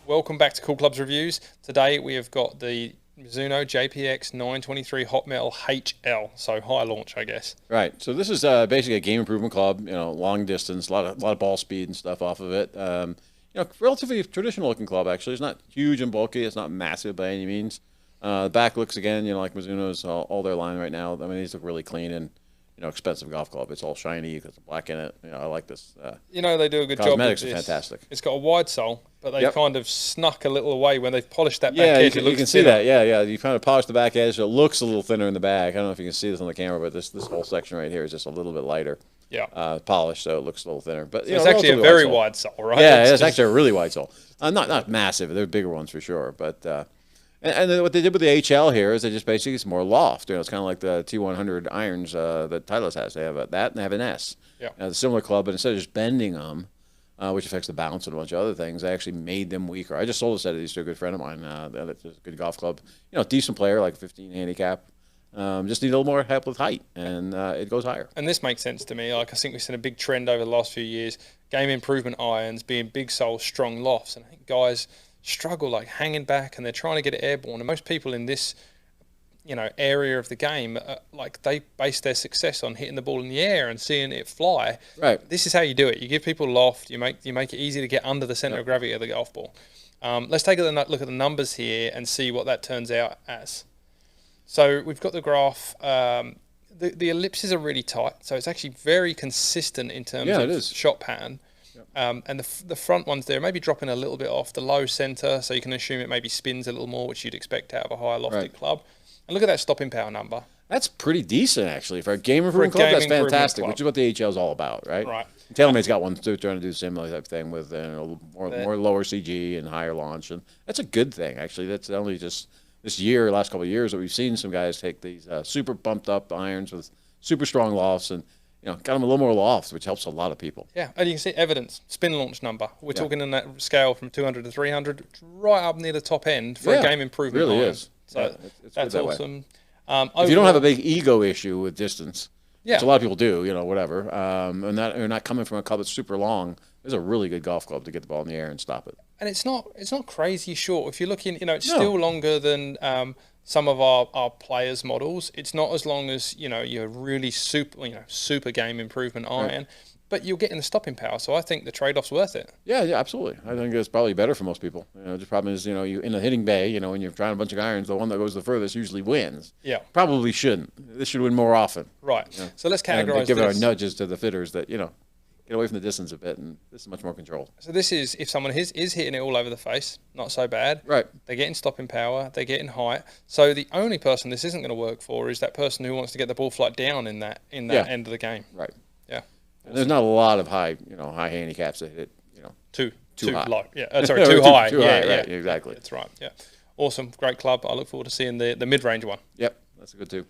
Welcome back to Cool Clubs Reviews. Today we have got the Mizuno JPX923 HotMetal HL, so high launch, I guess. Right. So this is basically a game improvement club. Long distance, a lot of ball speed and stuff off of it. Relatively traditional looking club actually. It's not huge and bulky. It's not massive by any means. The back looks again, like Mizuno's all their line right now. I mean, these look really clean and expensive golf club. It's all shiny. Got the black in it. I like this. They do a good job. Cosmetics are fantastic. It's got a wide sole, but they've kind of snuck a little away when they've polished that back edge. You can see that. Yeah. You kind of polish the back edge, so it looks a little thinner in the back. I don't know if you can see this on the camera, but this whole section right here is just a little bit lighter. Yeah. Polished, so it looks a little thinner. But it's actually a very wide sole, right? Yeah, it's actually a really wide sole. Not massive. There are bigger ones for sure, but. And then what they did with the HL here is they just basically it's more loft. It's kind of like the T100 irons that Titleist has. They have that and they have an S. Yeah. A similar club, but instead of just bending them, which affects the bounce and a bunch of other things, they actually made them weaker. I just sold a set of these to a good friend of mine. That's a good golf club. Decent player, like 15 handicap. Just need a little more help with height, and it goes higher. And this makes sense to me. I think we've seen a big trend over the last few years. Game improvement irons being big sole, strong lofts. And I think guys struggle like hanging back and they're trying to get it airborne, and most people in this area of the game they base their success on hitting the ball in the air and seeing it fly. Right. This is how you do it. You give people loft, you make it easy to get under the center of gravity of the golf ball. Let's take a look at the numbers here and see what that turns out as. So we've got the graph. The ellipses are really tight, so it's actually very consistent in terms of shot pattern. And the front ones there maybe dropping a little bit off the low center, so you can assume it maybe spins a little more, which you'd expect out of a higher lofted club. And look at that stopping power number. That's pretty decent, actually. For a game improvement club, that's fantastic, which is what the HL is all about, right? Right. TaylorMade's got one too, trying to do the same type thing with more lower CG and higher launch. And that's a good thing, actually. That's only just this year, last couple of years, that we've seen some guys take these super bumped up irons with super strong lofts and got them a little more loft, which helps a lot of people. Yeah, and you can see evidence, spin launch number. We're talking in that scale from 200 to 300, right up near the top end for a game improvement. It really iron. is. So that's awesome. If you don't have a big ego issue with distance, which a lot of people do, whatever, and you're not coming from a club that's super long, there's a really good golf club to get the ball in the air and stop it. And it's not crazy short. If you're looking, it's still longer than some of our players' models. It's not as long as your really super game improvement iron, but you're getting the stopping power. So I think the trade-off's worth it. Yeah, absolutely. I think it's probably better for most people. The problem is, you in a hitting bay, when you're trying a bunch of irons, the one that goes the furthest usually wins. Yeah, probably shouldn't. This should win more often. Right. So let's categorize. And give our nudges to the fitters that get away from the distance a bit, and this is much more control. So this is if someone is hitting it all over the face, not so bad. Right. They're getting stopping power, they're getting height. So the only person this isn't going to work for is that person who wants to get the ball flight down in that end of the game. Right. Yeah. Awesome. There's not a lot of high handicaps that hit, too high. Low. Yeah. Sorry, too high. Too high, right. Exactly. That's right. Yeah. Awesome. Great club. I look forward to seeing the mid-range one. Yep. That's a good too.